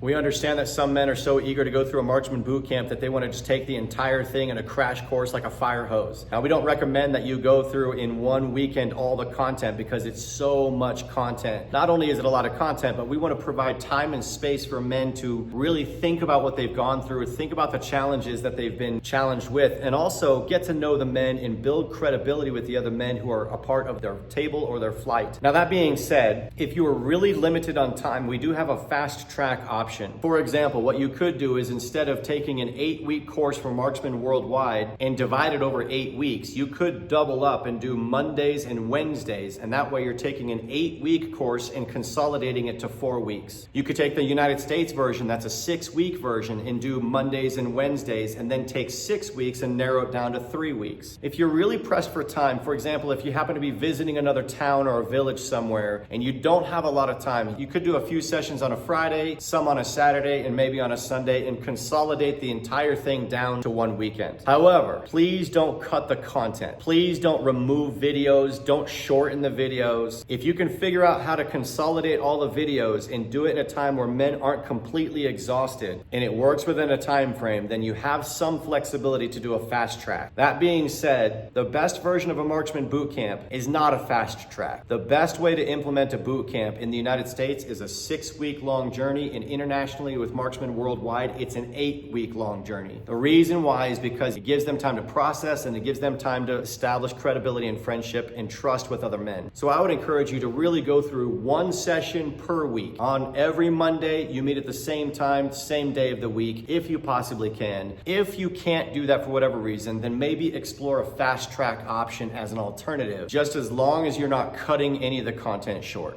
We understand that some men are so eager to go through a marksman boot camp that they want to just take the entire thing in a crash course like a fire hose. Now, we don't recommend that you go through in one weekend all the content because it's so much content. Not only is it a lot of content, but we want to provide time and space for men to really think about what they've gone through, think about the challenges that they've been challenged with, and also get to know the men and build credibility with the other men who are a part of their table or their flight. Now, that being said, if you are really limited on time, we do have a fast track option. For example, what you could do is instead of taking an 8-week course for Marksman Worldwide and divide it over 8 weeks, you could double up and do Mondays and Wednesdays. And that way you're taking an 8-week course and consolidating it to 4 weeks. You could take the United States version, that's a 6-week version, and do Mondays and Wednesdays, and then take 6 weeks and narrow it down to 3 weeks. If you're really pressed for time, for example, if you happen to be visiting another town or a village somewhere and you don't have a lot of time, you could do a few sessions on a Friday, some on a Saturday, and maybe on a Sunday, and consolidate the entire thing down to one weekend. However, please don't cut the content. Please don't remove videos. Don't shorten the videos. If you can figure out how to consolidate all the videos and do it in a time where men aren't completely exhausted and it works within a time frame, then you have some flexibility to do a fast track. That being said, the best version of a marksman boot camp is not a fast track. The best way to implement a boot camp in the United States is a 6-week long journey. In internationally with Marksman Worldwide, it's an 8-week long journey. The reason why is because it gives them time to process and it gives them time to establish credibility and friendship and trust with other men. So I would encourage you to really go through one session per week. On every Monday, you meet at the same time, same day of the week, if you possibly can. If you can't do that for whatever reason, then maybe explore a fast track option as an alternative, just as long as you're not cutting any of the content short.